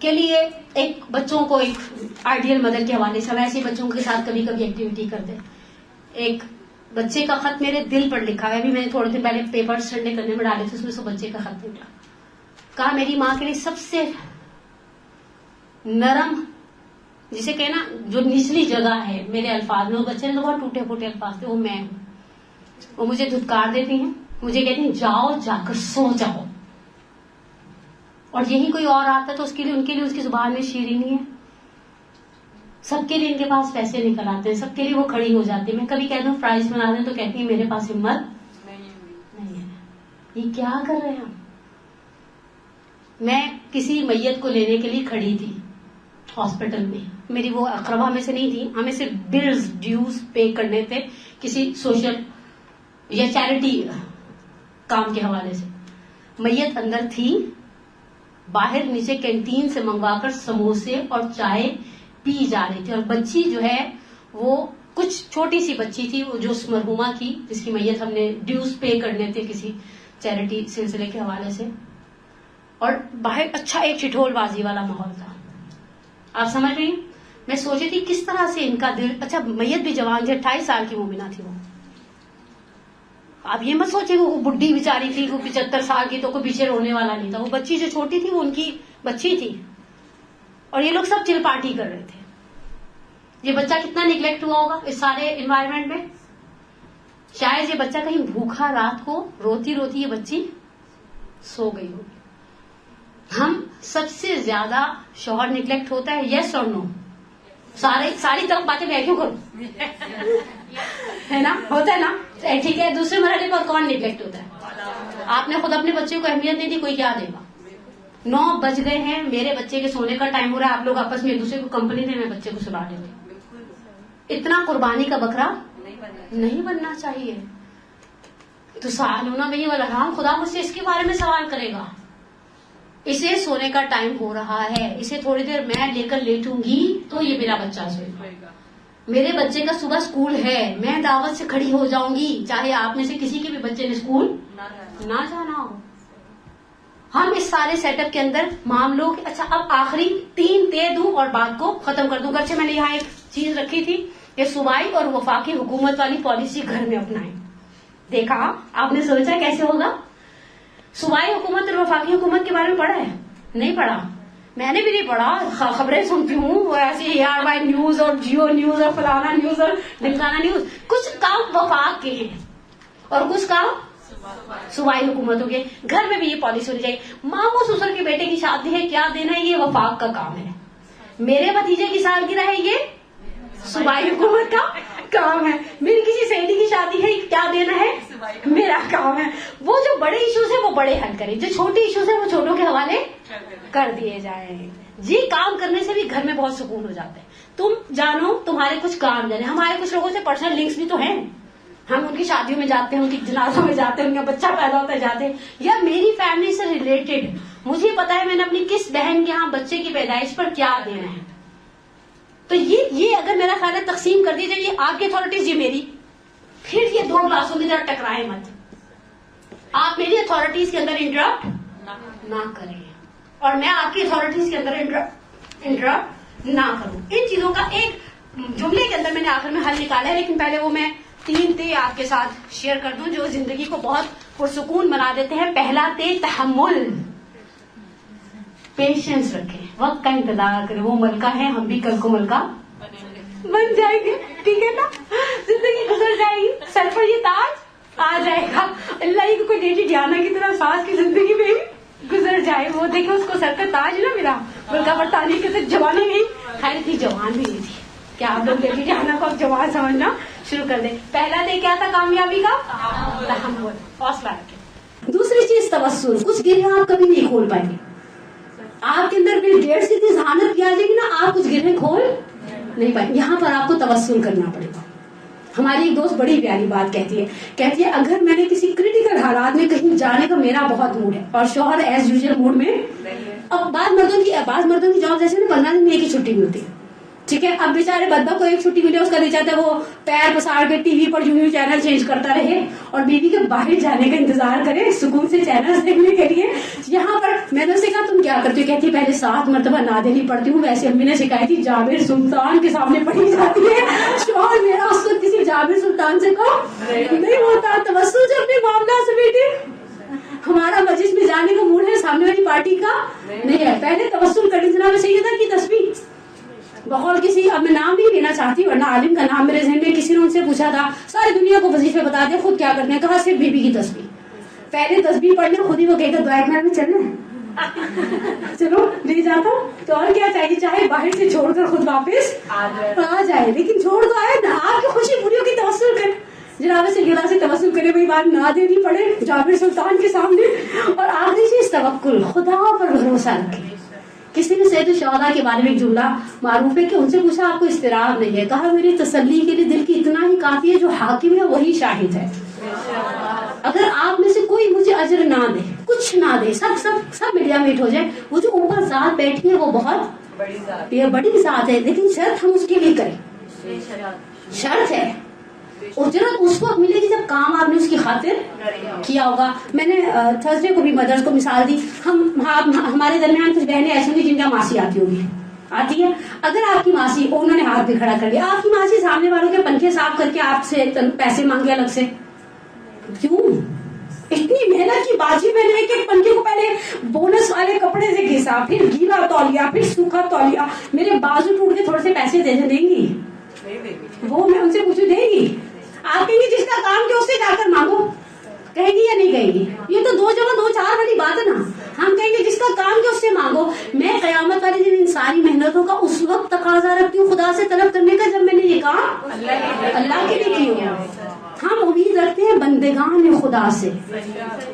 کے لیے ایک بچوں کو ایک آئیڈیل مدر کے حوالے سے ہم ایسے بچوں کے ساتھ کبھی کبھی ایکٹیویٹی کرتے. ایک بچے کا خط میرے دل پر لکھا ہے. ابھی میں نے تھوڑے دن پہلے پیپر سنڈے کرنے میں ڈالے تھے, اس میں سے بچے کا خط نکلا. کہا میری ماں کے لیے سب سے نرم, جسے کہنا جو نچلی جگہ ہے میرے الفاظ میں, وہ بچے نے تو بہت ٹوٹے پھوٹے الفاظ تھے, وہ میں ہوں. وہ مجھے دھتکار دیتی ہیں, مجھے کہتی ہیں جاؤ جا کر سو جاؤ. اور یہی کوئی اور آتا ہے تو اس کے لیے ان کے لیے اس کی زبان میں شیرینی ہے. سب کے لیے ان کے پاس پیسے نکل آتے ہیں, سب کے لیے وہ کھڑی ہو جاتی ہے. میں کبھی کہتا ہوں پرائز بنا دیں تو کہتی ہیں میرے پاس ہمت نہیں ہے. یہ کیا کر رہے ہیں ہم. میں کسی میت کو لینے کے لیے کھڑی تھی ہاسپٹل میں, میری وہ اقربا میں سے نہیں تھی, ہمیں صرف بلز ڈیوز پے کرنے تھے کسی سوشل یا چیریٹی کام کے حوالے سے. میت اندر تھی, باہر نیچے کینٹین سے منگوا کر سموسے اور چائے پی جا رہی تھی, اور بچی جو ہے وہ کچھ چھوٹی سی بچی تھی, وہ جو اس مرحومہ کی جس کی میت ہم نے ڈیوز پے کرنے تھے کسی چیریٹی سلسلے کے حوالے سے, اور باہر اچھا ایک چٹول بازی والا ماحول تھا. آپ سمجھ رہی ہیں, میں سوچی تھی کس طرح سے ان کا دل, اچھا میت بھی جوان تھی, 28 سال کی مومنہ تھی وہ. آپ یہ مت سوچے وہ بڈھی بیچاری تھی, وہ 75 سال کی, تو کوئی پیچھے رونے والا نہیں تھا. وہ بچی جو چھوٹی تھی وہ ان کی بچی تھی, اور یہ لوگ سب چل پارٹی کر رہے تھے. یہ بچہ کتنا نگلیکٹ ہوا ہوگا اس سارے انوائرمنٹ میں. شاید یہ بچہ کہیں بھوکھا رات کو روتی روتی یہ بچی سو گئی ہوگی. ہم سب سے زیادہ شوہر نگلیکٹ ہوتا ہے, یس اور نو. ساری طرف باتیں میں کیوں کروں, ہے نا, ہوتا ہے نا, ٹھیک ہے. دوسرے مرحلے پر کون نگلیکٹ ہوتا ہے. آپ نے خود اپنے بچے کو اہمیت نہیں دی, کوئی کیا دے گا. 9 بج گئے ہیں, میرے بچے کے سونے کا ٹائم ہو رہا ہے, آپ لوگ آپس میں ایک دوسرے کو کمپنی دیں, میں بچے کو سلا دیں. اتنا قربانی کا بکرا نہیں بننا چاہیے. تو سالونہ میں یہ حرام, خدا مجھ سے اس کے بارے میں سوال کرے گا. اسے سونے کا ٹائم ہو رہا ہے, اسے تھوڑی دیر میں لے کر لیٹوں گی تو یہ میرا بچہ سوئے گا. میرے بچے کا صبح اسکول ہے, میں دعوت سے کھڑی ہو جاؤں گی چاہے آپ میں سے کسی کے بھی بچے نے اسکول نہ جانا ہو. ہم اس سارے سیٹ اپ کے اندر معاملوں کے, اچھا اب آخری 3 دے دوں اور بات کو ختم کر دوں. اچھا میں نے یہاں ایک چیز رکھی تھی, یہ صوبائی اور وفاقی حکومت والی پالیسی گھر میں اپنائیں. دیکھا آپ نے سوچا کیسے ہوگا. صوبائی حکومت اور وفاقی حکومت کے بارے میں پڑھا ہے, نہیں پڑھا, میں نے بھی نہیں پڑھا. خبریں سنتی ہوں وہ ایسی ARY نیوز اور جیو نیوز اور فلانا نیوز اور ڈھمکانا نیوز. کچھ کام وفاق کے ہیں اور کچھ کام صوبائی حکومتوں کے. گھر میں بھی یہ پالیسی ہونی چاہیے. ماموں سسر کے بیٹے کی شادی ہے, کیا دینا ہے, یہ وفاق کا کام ہے. میرے بھتیجے کی سالگرہ ہے, یہ صوبائی حکومت کا کام ہے. میری کسی سہیلی کی شادی ہے, کیا دینا ہے, میرا کام ہے. وہ جو بڑے ایشوز ہیں وہ بڑے حل کریں, جو چھوٹے ایشوز ہیں وہ چھوٹوں کے حوالے کر دیے جائیں. جی کام کرنے سے بھی گھر میں بہت سکون ہو جاتا ہے. تم جانو تمہارے کچھ کام جانے. ہمارے کچھ لوگوں سے پرسنل لنکس بھی تو ہیں, ہم ان کی شادیوں میں جاتے ہیں, ان کی جنازوں میں جاتے ہیں, ان کا بچہ پیدا ہوتا ہے جاتے ہیں, یا میری فیملی سے ریلیٹڈ مجھے پتا ہے میں نے اپنی کس بہن کے ہاں بچے کی پیدائش پر کیا دینا ہے. تو یہ اگر میرا خیال ہے تقسیم کر دی جائے, یہ آپ کی اتھارٹیز, یہ میری, پھر یہ 2 گلاسوں کی طرح ٹکرائے مت. آپ میری اتھارٹیز کے اندر انٹرپٹ نہ کریں اور میں آپ کی اتھارٹیز کے اندر انٹرپٹ نہ کروں. ان چیزوں کا ایک جملے کے اندر میں نے آخر میں حل نکالا ہے, لیکن پہلے وہ میں 3 تے آپ کے ساتھ شیئر کر دوں جو زندگی کو بہت پرسکون بنا دیتے ہیں. پہلا تے تحمل, پیشنس رکھیں, وقت کا انتظار کریں. وہ ملکہ ہے, ہم بھی کل کو ملکہ بن جائیں گے, ٹھیک ہے نا. زندگی گزر جائے گی, سر پر یہ تاج آ جائے گا. اللہ ہی کو کوئی لیڈی ڈیانا کی طرح ساس کی زندگی میں گزر جائے. وہ دیکھیں اس کو سر کا تاج نا ملا, ملکہ برطانیہ کے ساتھ جوانی نہیں, خیر تھی جوان بھی نہیں تھی. کیا آپ لوگ لیڈی ڈیانا کو اب جوان سمجھنا شروع کر دیں. پہلا دے کیا تھا کامیابی کا, تحمل, حوصلہ رکھیں. دوسری چیز توسل. کچھ گرہیں آپ کبھی نہیں کھول پائیں گے. آپ کے اندر بھی ڈیڑھ سے اتنی ذہانت کیا جائے گی نا, آپ کچھ گرہیں کھول نہیں پائیں. یہاں پر آپ کو توسل کرنا پڑے گا. ہماری ایک دوست بڑی پیاری بات کہتی ہے اگر میں نے کسی کریٹیکل حالات میں کہیں جانے کا میرا بہت موڈ ہے اور شوہر ایز یوزل موڈ میں, اب بعض مردوں کی جاب جیسے نا 15 دن میں ایک ہی چھٹی ملتی ہے, ٹھیک ہے. اب بیچارے بدبخت کو ایک چھٹی ملے, اس کا نہیں چاہتا وہ پیر پسار کے ٹی وی پر یوں چینل چینج کرتا رہے اور بیوی کے باہر جانے کا انتظار کرے سکون سے چینل دیکھنے کے لیے. یہاں پر میں نے اسے کہا تم کیا کرتی ہو؟ کہتی پہلے 7 مرتبہ نہ دینی پڑتی ہوں, ویسے امی نے سکھائی تھی جابر سلطان کے سامنے پڑھی جاتی ہے. شوہر میرا اس کو کسی جابر سلطان سے کہو نہیں ہوتا. توسل جو اپنے معاملات سے بیٹی, ہمارا مجلس میں جانے کا موڈ ہے, سامنے والی پارٹی کا نہیں ہے. پہلے توسل کریں. جناب سیدہ کی تسبیح بقول کسی, اب میں نام نہیں لینا چاہتی ورنہ عالم کا نام میرے ذہن میں, کسی نے ان سے پوچھا تھا ساری دنیا کو وظیفے بتا دے خود کیا کرنے, کہا صرف بیوی کی تسبیح. پہلے تسبیح پڑھنے خود ہی وہ کہے گا دعا گھر میں چلنا چلو لے جاتا ہوں, تو اور کیا چاہیے, چاہے باہر سے چھوڑ کر خود واپس آ جائے, لیکن چھوڑ تو آئے نا. آپ کی خوشی پوری کی توسل کرے, جناب سے گلا سے توسل کرے, وہی بات نہ دینی پڑے جابر سلطان کے سامنے. اور آخری چیز توکل, خدا پر بھروسہ رکھے. کسی نے سید الشہداء کے بارے میں ایک جملہ معروف ہے کہ ان سے پوچھا آپ کو اضطراب نہیں ہے؟ کہا میری تسلی کے لیے دل کی اتنا ہی کافی ہے, جو حاکم ہے وہی شاہد ہے. اگر آپ میں سے کوئی مجھے اجر نہ دے, کچھ نہ دے, سب میڈیا میٹ ہو جائے, وہ جو اوپر ذات بیٹھی ہے وہ بہت بڑی ذات ہے, لیکن شرط ہم اس کے لیے کریں. شرط ہے اجرت اس وقت ملے گی جب کام آپ نے اس کی خاطر کیا ہوگا. میں نے تھرسڈے کو بھی مدرس کو مثال دی. ہمارے درمیان کچھ بہنیں ایسی ہوں جن کا ماسی آتی ہوگی, آتی ہے. اگر آپ کی ماسی, انہوں نے ہاتھ بھی کھڑا کر لیا, آپ کی ماسی سامنے والوں کے پنکھے صاف کر کے آپ سے پیسے مانگے الگ سے, کیوں؟ اتنی محنت کی باجی میں نے ایک ایک پنکھے کو پہلے بونس والے کپڑے سے گھسا, پھر گیلا تولیا, پھر سوکھا تولیا, میرے بازو ٹوٹ کے تھوڑے سے پیسے دیں گی وہ, میں ان سے پوچھوں دیں گی؟ آپ کہیں گے جس کا کام کیا اس سے جا کر مانگو, کہیں گی یا نہیں کہیں گی؟ یہ تو 2 جمع 2 4 والی بات ہے نا. ہم کہیں گے جس کا کام کیا اس سے مانگو. میں قیامت والے دن ان ساری محنتوں کا اس وقت تقاضا رکھتی ہوں خدا سے طلب کرنے کا جب میں نے یہ کام اللہ کے لیے کیا. ہم امید رکھتے ہیں بندگان خدا سے,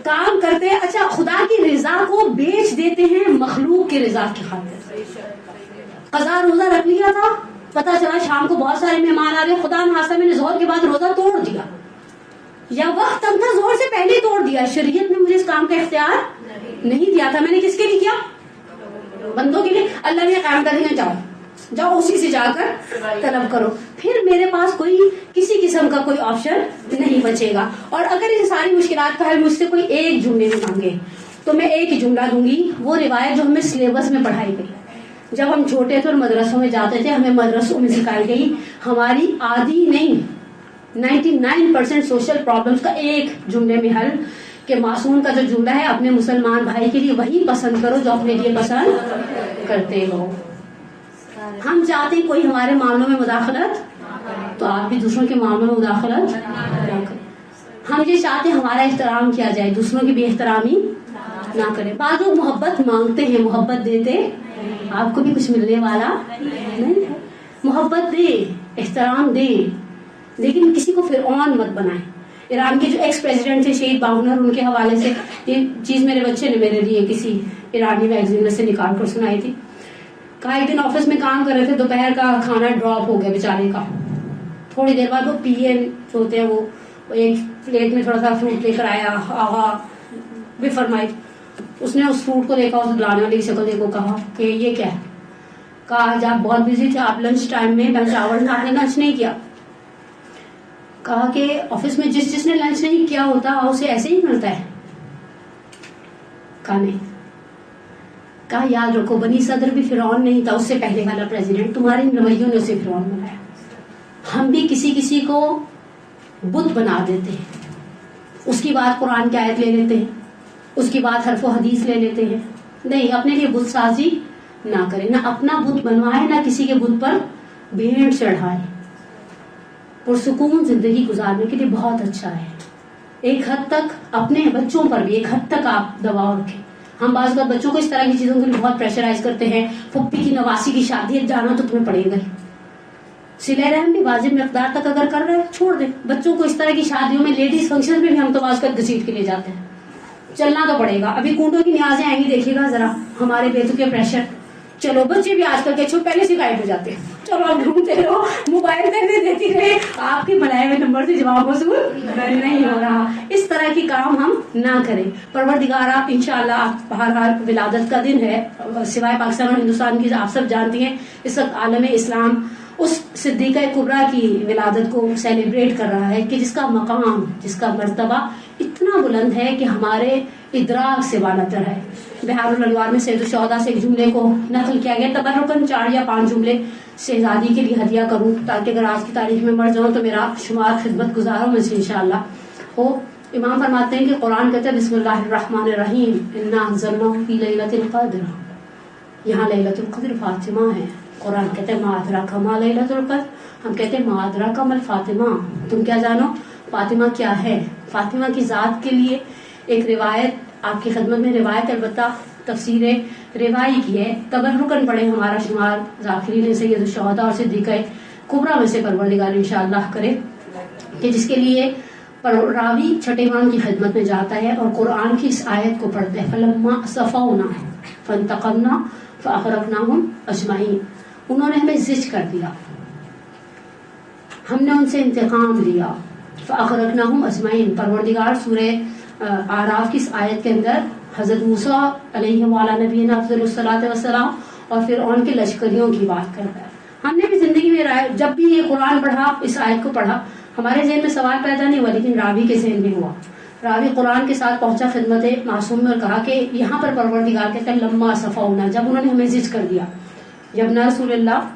کام کرتے ہیں, اچھا خدا کی رضا کو بیچ دیتے ہیں مخلوق کی رضا کی خاطر. قضا روزہ رکھ لیا تھا, پتا چلا شام کو بہت سارے مہمان آ رہے, خدا نخواستہ میں نے ظہر کے بعد روزہ توڑ دیا, یا وقت تب تھا ظہر سے پہلے توڑ دیا. شریعت نے مجھے اس کام کا اختیار نہیں دیا تھا. میں نے کس کے لیے کیا؟ بندوں کے لیے. اللہ نے قائم کر دیا, جاؤ اسی سے جا کر طلب کرو. پھر میرے پاس کوئی کسی قسم کا کوئی آپشن نہیں بچے گا. اور اگر ان ساری مشکلات کا حل مجھ سے کوئی ایک جملے میں مانگے تو میں ایک ہی جملہ دوں گی, وہ روایت جو ہمیں سلیبس میں پڑھائی گئی. جب ہم چھوٹے تھے اور مدرسوں میں جاتے تھے, ہمیں مدرسوں میں سکھائی گئی ہماری آدھی نہیں 99% سوشل پرابلمس کا ایک جملے میں حل, کہ معصوم کا جو جملہ ہے اپنے مسلمان بھائی کے لیے وہی پسند کرو جو اپنے لیے پسند کرتے ہو. ہم چاہتے ہیں کوئی ہمارے معاملوں میں مداخلت, تو آپ بھی دوسروں کے معاملوں میں مداخلت نہ کریں. ہم یہ چاہتے ہیں ہمارا احترام کیا جائے, دوسروں کی بے احترامی نہ کریں. بعض لوگ محبت مانگتے ہیں, محبت دیتے آپ کو بھی کچھ ملنے والا نہیں ہے. محبت دے, احترام دے, لیکن کسی کو فرعون مت بنائیں. ایران کے جو ایکس پریزیڈنٹ تھے شہید باہنر, ان کے حوالے سے یہ چیز میرے بچے نے میرے لیے کسی ایرانی میگزین میں سے نکال کر سنائی تھی. کہا ایک دن آفس میں کام کر رہے تھے, دوپہر کا کھانا ڈراپ ہو گیا بیچارے کا. تھوڑی دیر بعد وہ پی اے جو ہوتے ہیں وہ ایک پلیٹ میں تھوڑا سا فروٹ لے کر آیا, آہا بھی فرمائی. اس نے اس فروٹ کو دیکھا, اس لانے والی شکل دیکھو, کہا کہ یہ کیا ہے؟ کہا آج آپ بہت بزی تھے, آپ لنچ ٹائم میں لنچ آور میں آپ نے لنچ نہیں کیا. کہا کہ آفس میں جس نے لنچ نہیں کیا ہوتا اسے ایسے ہی ملتا ہے. کہا نہیں. کہا یاد رکھو بنی صدر بھی فرعون نہیں تھا, اس سے پہلے والا پریزیڈنٹ, تمہارے رویوں نے اسے فرعون بنایا. ہم بھی کسی کو بت بنا دیتے ہیں, اس کی بات قرآن کی آیت لے لیتے ہیں, اس کی بات حرف و حدیث لے لیتے ہیں. نہیں, اپنے لیے بت سازی نہ کرے, نہ اپنا بت بنوائے, نہ کسی کے بت پر بھیڑ چڑھائے. پرسکون زندگی گزارنے کے لیے بہت اچھا ہے. ایک حد تک اپنے بچوں پر بھی ایک حد تک آپ دباؤ رکھیں. ہم بعض بار بچوں کو اس طرح کی چیزوں کے لیے بہت پریشرائز کرتے ہیں. پھپھی کی نواسی کی شادی ہے, جانا تو تمہیں پڑے گا. صلہ رحم بھی واجب مقدار تک اگر کر رہے چھوڑ دیں. بچوں کو اس طرح کی شادیوں میں, لیڈیز فنکشن میں بھی ہم تو بعض کر گھسیٹ کے لے جاتے ہیں. چلنا تو پڑے گا. ابھی کنڈوں کی نیازیں آئیں گی, دیکھیے گا ذرا ہمارے بیٹوں کے پریشر. چلو بچے بھی آج کل کے چھو پہلے سے غائب ہو جاتے ہیں. چلو آپ ڈھونڈتے رہو, موبائل کرنے دیتی رہے, آپ کے بنائے ہوئے نمبر سے جواب وصول نہیں ہو رہا. اس اس طرح کی کام ہم نہ کریں. پروردگارہ انشاءاللہ بہرحال ولادت کا دن ہے، سوائے پاکستان اور ہندوستان کی آپ سب جانتی ہیں اس وقت عالم اسلام اس صدیقہ کبریٰ کی ولادت کو سیلیبریٹ کر رہا ہے کہ جس کا مقام، جس کا مرتبہ اتنا بلند ہے کہ ہمارے ادراک سے بالاتر ہے. بہار الانوار میں سید الشہداء سے ایک جملے کو نقل کیا گیا، تبرکاً 4 یا 5 جملے شہزادی کے لیے ہدیہ کروں تاکہ اگر آج کی تاریخ میں مر جاؤں تو میرا شمار خدمت گزاروں میں سے انشاءاللہ ہو. امام فرماتے ہیں کہ قرآن کہتے ہیں بسم اللہ الرحمن الرحیم انا انزلناہ فی لیلۃ القدر، یہاں لیلۃ القدر فاطمہ ہے. قرآن کہتے ہیں ما ادراک ما لیلۃ القدر، ہم کہتے ہیں ما ادراک ما الفاطمہ، تم کیا جانو فاطمہ کیا ہے. فاطمہ کی ذات کے لیے ایک روایت آپ کی خدمت میں، روایت البتہ تفسیر روائی کی ہے، تبرکاً پڑھے ہمارا شمار ذاکرین سید الشہداء اور صدیقہ کبریٰ میں سے پروردگار انشاءاللہ کرے کہ جس کے لیے راوی چھٹے امام کی خدمت میں جاتا ہے اور قرآن کی اس آیت کو پڑھتے ہیں فلما صفونا فانتقمنا فاغرقناہم اجمعین، انہوں نے ہمیں زج کر دیا، ہم نے ان سے انتقام لیا. فاغرقناہم اجمعین، پروردگار سورہ اعراف کی اس آیت کے اندر حضرت موسیٰ علیہ وعلیٰ نبینا افضل الصلاۃ والسلام اور فرعون کے لشکریوں کی بات کرتا ہے. ہم نے بھی زندگی میں جب بھی یہ قرآن پڑھا، اس آیت کو پڑھا، ہمارے ذہن میں سوال پیدا نہیں ہوا لیکن راوی کے ذہن میں ہوا. راوی قرآن کے ساتھ پہنچا خدمت معصوم میں اور کہا کہ یہاں پر پروردگار کہتے ہیں لما صفونا، جب انہوں نے ہمیں زج کر دیا. یبنا رسول اللہ،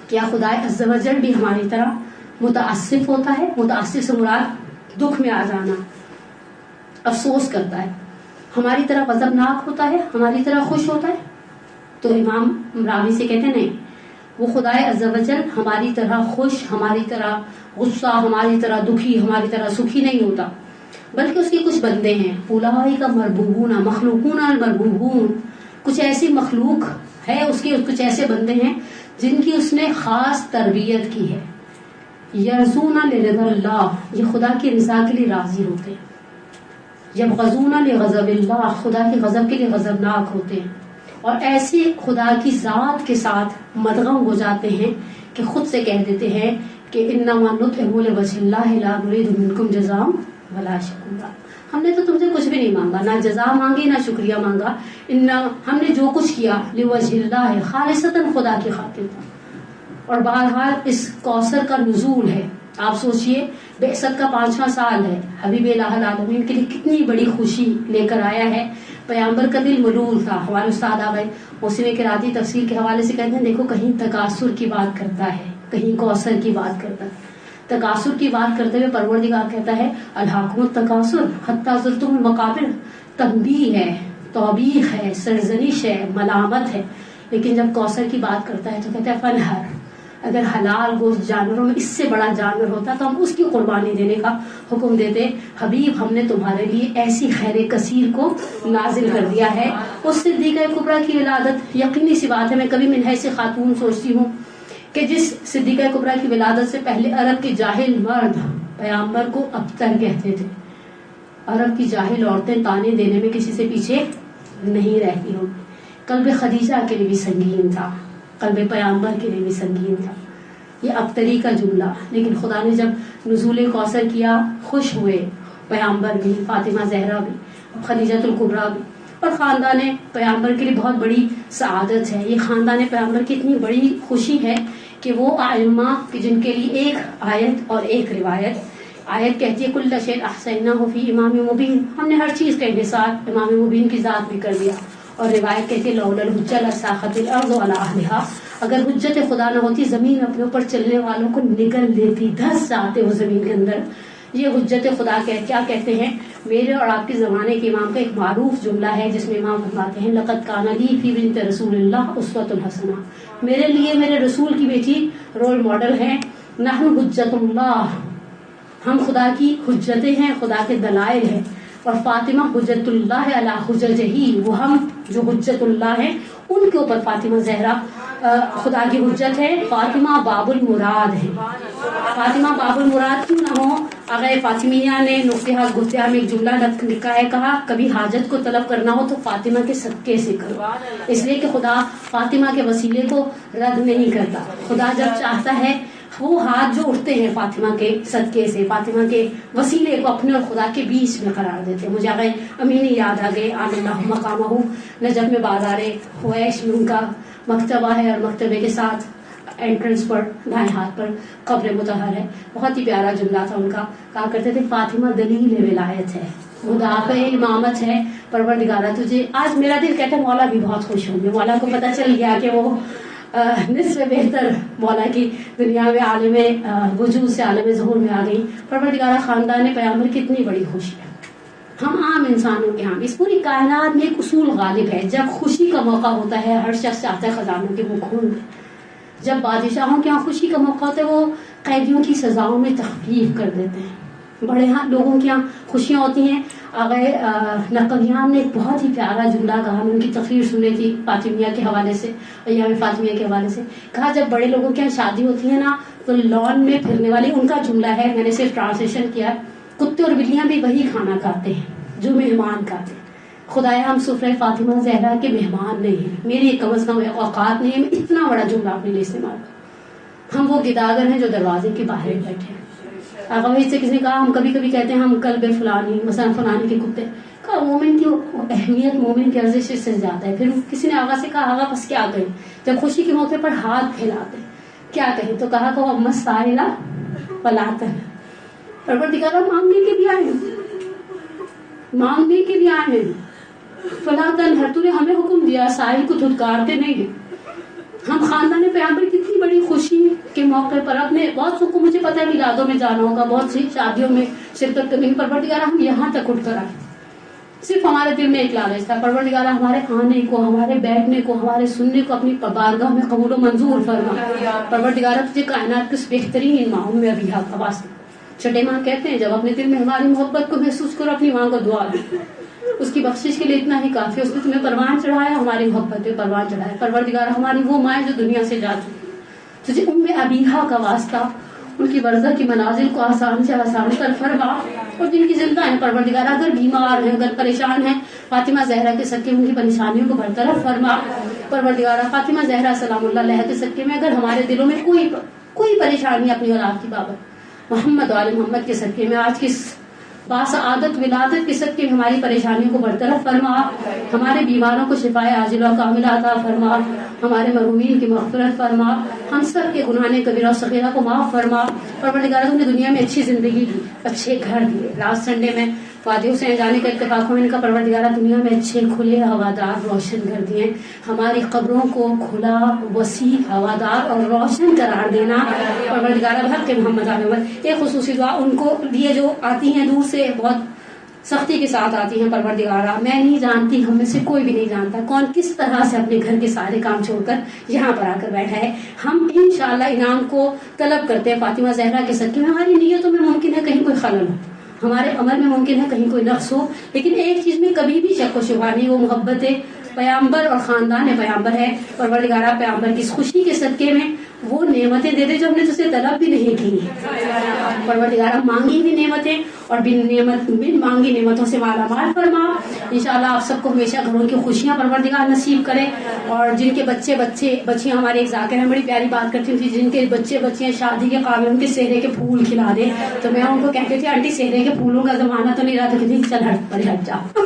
کیا خدائے عز و جل بھی ہماری طرح متاسف ہوتا ہے؟ متاسف سے مراد دکھ میں آ جانا، افسوس کرتا ہے. ہماری طرح غضبناک ہوتا ہے؟ ہماری طرح خوش ہوتا ہے؟ تو امام راوی سے کہتے ہیں نہیں، وہ خدائے عز و جل ہماری طرح خوش، ہماری طرح غصہ، ہماری طرح دکھی، ہماری طرح سکھی نہیں ہوتا، بلکہ اس کے کچھ بندے ہیں اولئک مربوبون مخلوقون المربوبون، کچھ ایسی مخلوق ہے اس کے کچھ ایسے بندے ہیں جن کی اس نے خاص تربیت کی ہے. یرزون لرضا اللہ، یہ خدا کی رضا کے لیے راضی ہوتے ہیں. یبغضون لغضب اللہ، خدا کے غضب کے لیے غضبناک ہوتے ہیں، اور ایسے خدا کی ذات کے ساتھ مدغم ہو جاتے ہیں کہ خود سے کہہ دیتے ہیں کہ انما نطعم لوجه اللہ لا نريد منکم جزاء ولا شکورا، ہم نے تو تم سے کچھ بھی نہیں مانگا، نہ جزا مانگی نہ شکریہ مانگا، ہم نے جو کچھ کیا لوجه اللہ خالصتاً خدا کی خاطر تھا. اور بہرحال اس کوثر کا نزول ہے، آپ سوچئے بعثت کا 5واں سال ہے، حبیب الہ العالمین کے لیے کتنی بڑی خوشی لے کر آیا ہے. پیغمبر کا دل ملول تھا. ہمارے استاد آبائی موسم قراتی تفسیر کے حوالے سے کہتے ہیں دیکھو کہیں تکاثر کی بات کرتا ہے، کہیں کوثر کی بات کرتا ہے. تکاثر کی بات کرتے ہوئے پروردگار کہتا ہے الہاکم التکاثر حتی زرتم المقابر، تنبیہ ہے، توبیخ ہے، سرزنش ہے، ملامت ہے. لیکن جب کوثر کی بات کرتا ہے تو کہتا ہے فنہر، اگر حلال گوشت جانوروں میں اس سے بڑا جانور ہوتا تو ہم اس کی قربانی دینے کا حکم دیتے. حبیب ہم نے تمہارے لیے ایسی خیر کثیر کو نازل کر دیا ہے. اس صدیقہ کبریٰ کی ولادت یقینی سی بات ہے. میں کبھی من حیث خاتون سوچتی ہوں کہ جس صدیقہ کبریٰ کی ولادت سے پہلے عرب کے جاہل مرد پیغمبر کو ابتر کہتے تھے. عرب کی جاہل عورتیں تانے دینے میں کسی سے پیچھے نہیں رہتی ہوں. قلب خدیجہ کے لیے بھی سنگین تھا، قلب پیغمبر کے لیے بھی سنگین تھا یہ ابتری کا جملہ. لیکن خدا نے جب نزول کوثر کیا خوش ہوئے پیغمبر بھی، فاطمہ زہرا بھی، خدیجہ الکبریٰ بھی. اور خاندان پیغمبر کے لیے بہت بڑی سعادت ہے. یہ خاندان پیغمبر کی اتنی بڑی خوشی ہے کہ وہ ائمہ جن کے لیے ایک آیت اور ایک روایت. آیت کہتی ہے کل شیء احصیناہ فی امام مبین، ہم نے ہر چیز کا انحصار امام مبین کی ذات میں کر دیا. اور روایت کہتی ہے لولا الحجہ لساخت الارض علی اہلہا، اگر حجت خدا نہ ہوتی زمین اپنے اوپر چلنے والوں کو نگل لیتی، دھس جاتے وہ زمین کے اندر. یہ حجت خدا کیا کہتے ہیں؟ میرے اور آپ کے زمانے کے امام کا ایک معروف جملہ ہے جس میں امام فرماتے ہیں لقد کان لی فی بنت رسول اللہ اسوۃ حسنہ، میرے لیے میرے رسول کی بیٹی رول ماڈل ہے. نحن حجت اللہ، ہم خدا کی حجتیں ہیں، خدا کے دلائل ہیں. اور فاطمہ حجت اللہ علی حججہ، وہ ہم جو حجت اللہ ہیں ان کے اوپر فاطمہ زہرا خدا کی حجت ہے. فاطمہ باب المراد ہے. فاطمہ باب المراد کیوں نہ ہو؟ اگر فاطمیہ نے نقطہ گفتہ میں ایک جملہ لکھا ہے، کہا کبھی حاجت کو طلب کرنا ہو تو فاطمہ کے صدقے سے کرو، اس لیے کہ خدا فاطمہ کے وسیلے کو رد نہیں کرتا. خدا جب چاہتا ہے وہ ہاتھ جو اٹھتے ہیں فاطمہ کے صدقے سے، فاطمہ کے وسیلے کو اپنے اور خدا کے بیچ میں قرار دیتے ہیں. مجھے آگے امینی یاد آ گئے، اللہ مقامہ نجف میں بازار حویش میں ان کا مکتبہ ہے، اور مکتبے کے ساتھ انٹرنس پر دائیں ہاتھ پر قبر مطہر ہے. بہت ہی پیارا جملہ تھا ان کا. کہا کرتے تھے فاطمہ دلیل ولایت ہے، مدافع امامت ہے، پروردگارہ تجھے. آج میرا دل کہتا ہے مولا بھی بہت خوش ہوں گے. مولا کو پتہ چل گیا کہ وہ نصف بہتر مولا کی دنیا میں عالم وجود سے عالم ظہور میں آ گئی. پروردگارہ خاندان پیغمبر کتنی بڑی خوشی ہے. ہم عام انسانوں کے ہاں اس پوری کائنات میں ایک اصول غالب ہے، جب خوشی کا موقع ہوتا ہے ہر شخص چاہتا ہے خزانوں کے منہ کھول دے. جب بادشاہوں کے ہاں خوشی کا موقع ہوتا ہے وہ قیدیوں کی سزاؤں میں تخفیف کر دیتے ہیں. بڑے ہاں لوگوں کے یہاں خوشیاں ہوتی ہیں. آغا نقلیان نے ایک بہت ہی پیارا جملہ کہا، ان کی تقریر سنی تھی فاطمیہ کے حوالے سے، ایام فاطمیہ کے حوالے سے. کہا جب بڑے لوگوں کے یہاں شادی ہوتی ہے نا تو لان میں پھرنے والی، ان کا جملہ ہے، میں نے صرف ٹرانسلیشن کیا، کتے اور بلیاں بھی وہی کھانا کھاتے ہیں جو مہمان کھاتے ہیں. خدایا ہم سفرہ فاطمہ زہرا کے مہمان نہیں ہیں، میری کم از کم اوقات نہیں ہے میں اتنا بڑا جملہ اپنے لیے استعمال کروں. ہم وہ گداگر ہیں جو دروازے کے باہر بیٹھے ہیں. آغا سے کسی نے کہا ہم کبھی کبھی کہتے ہیں ہم قلب فلانی مثلا فلانی کے کتے. کہا مومن کی اہمیت، مومن کی ارزش اس سے زیادہ ہے. پھر کسی نے آغا سے کہا آغا بس کیا کہیں جب خوشی کے موقع پر ہاتھ پھیلاتے کیا کہیں؟ تو کہا کہ وہ مسائلہ پلاتا ہے، پروردگارہ مانگنے کے لیے آئے ہیں، مانگنے کے لیے آئے ہیں. فلاطن ہے، تو نے ہمیں حکم دیا سائل کو دھتکارتے نہیں ہیں. ہم خاندان پیغمبر کتنی بڑی خوشی کے موقع پر اپنے بہت سو کو مجھے پتا ہے میلادوں میں جانا ہوگا، بہت سی شادیوں میں شرکت کرنے. پروردگارہ ہم یہاں تک اٹھ کر آئے، صرف ہمارے دل میں ایک لالچ تھا، پروردگارہ ہمارے آنے کو، ہمارے بیٹھنے کو، ہمارے سننے کو اپنی بارگاہ میں قبول و منظور فرما. پروردگارہ تجھے کائنات کے بہترین ماں میں ابھی حواس. چھٹے ماں کہتے ہیں جب اپنے دل میں ہماری محبت کو محسوس کرو اپنی ماں کو دعا دو، اس کی بخشش کے لیے اتنا ہی کافی. اس نے تمہیں پروان چڑھایا، ہماری محبت پہ پروان چڑھایا. پروردگارہ ہماری وہ مائیں جو دنیا سے جا چکی، تجھے ام ابیہا کا واسطہ ان کی برزخ کی منازل کو آسان سے آسان کر فرما. اور جن کی زندہ ہیں پروردگارہ اگر بیمار ہیں، اگر پریشان ہیں، فاطمہ زہرا کے صدقے میں ان کی پریشانیوں کو برطرف فرما. پروردگارہ فاطمہ زہرا سلام اللہ علیہا کے صدقے میں اگر ہمارے دلوں میں کوئی پریشانی اپنی اولاد کی بابت، محمد و آل محمد کے صدقے میں آج کی باسعادت ولادت کے صدقے میں ہماری پریشانیوں کو برطرف فرما. ہمارے بیماروں کو شفائے عاجلہ و کاملہ عطا فرما. ہمارے مرحومین کی مغفرت فرما. ہم سب کے گناہ کبیرہ و صغیرہ کو معاف فرما. پروردگارہ تم نے دنیا میں اچھی زندگی دی، اچھے گھر دیے. لاسٹ سنڈے میں وادی حسین جانے کا اتفاق ہوا، ان کا پروردگارہ دنیا میں اچھے کھلے ہوادار روشن گھر دیے. ہماری قبروں کو کھلا وسیع ہوادار اور روشن قرار دینا. پروردگارہ بھر کے محمد علیہ ایک خصوصی دعا ان کو لیے جو آتی ہیں دور سے، بہت سختی کے ساتھ آتی ہیں. پروردگارہ میں نہیں جانتی، ہم میں سے کوئی بھی نہیں جانتا کون کس طرح سے اپنے گھر کے سارے کام چھوڑ کر یہاں پر آ کر بیٹھا ہے. ہم انشاءاللہ انعام کو طلب کرتے ہیں فاطمہ زہرا کے صدقے میں. ہماری نیتوں میں ممکن ہے کہیں کوئی خلل ہو، ہمارے عمل میں ممکن ہے کہیں کوئی نقص ہو، لیکن ایک چیز میں کبھی بھی شک و شبہ نہیں، وہ محبت پیامبر اور خاندان پیامبر ہے. پروردگارہ پیامبر کی اس خوشی کے صدقے میں وہ نعمتیں دے دے جو ہم نے تجھ سے طلب بھی نہیں کی. پروردگارہ مانگی ہوئی نعمتیں اور بن مانگی نعمتوں سے مالا مال فرما. انشاءاللہ آپ سب کو ہمیشہ گھروں کی خوشیاں پروردگار نصیب کرے. اور جن کے بچیاں ہمارے ایک ذاکر ہیں بڑی پیاری بات کرتی تھی، جن کے بچیاں شادی کے قابل ان کے سہرے کے پھول کھلا دے، تو میں ان کو کہتی تھی آنٹی سہرے کے پھولوں کا زمانہ تو نہیں رہا، تو کہتی چل ہٹ جاؤ.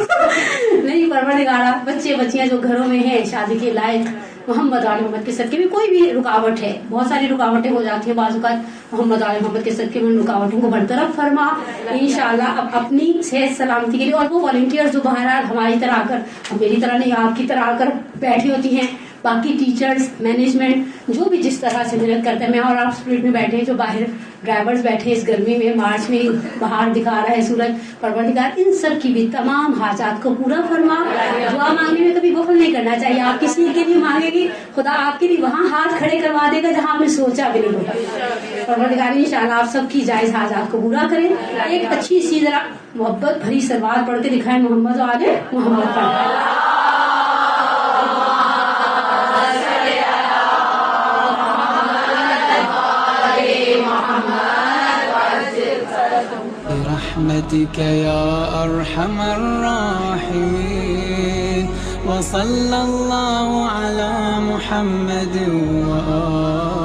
نہیں پروردگارہ بچیاں جو گھروں میں ہیں شادی کے لائق، محمد علی محمد کے صدقے میں کوئی بھی رکاوٹ ہے، بہت ساری رکاوٹیں ہو جاتی ہیں بعض اوقات، محمد علی محمد کے صدقے میں رکاوٹوں کو برطرف فرما. انشاءاللہ اب اپنی صحت سلامتی کے لیے، اور وہ والنٹیئر جو بہرحال ہماری طرح آ کر، میری طرح نہیں آپ کی طرح آ کر بیٹھی ہوتی ہیں، باقی ٹیچرز مینجمنٹ جو بھی جس طرح سے محنت کرتے ہیں، میں اور آپ اسپرٹ میں بیٹھے ہیں، جو باہر ڈرائیورز بیٹھے اس گرمی میں، مارچ میں باہر دکھا رہا ہے سورج، پروردگار ان سب کی بھی تمام حاجات کو پورا فرما. دعا مانگنے میں کبھی بخل نہیں کرنا چاہیے. آپ کسی کے لیے مانگے گی خدا آپ کے لیے وہاں ہاتھ کھڑے کروا دے گا جہاں آپ نے سوچا بھی نہیں ہوگا. پروردگار انشاءاللہ آپ سب کی جائز حاجات کو پورا کریں. ایک اچھی سی ذرا محبت بھری سلوات پڑھ کے دکھائیں محمد و آل محمد پر. برحمتك يا أرحم الراحمين وصلى الله على محمد وآله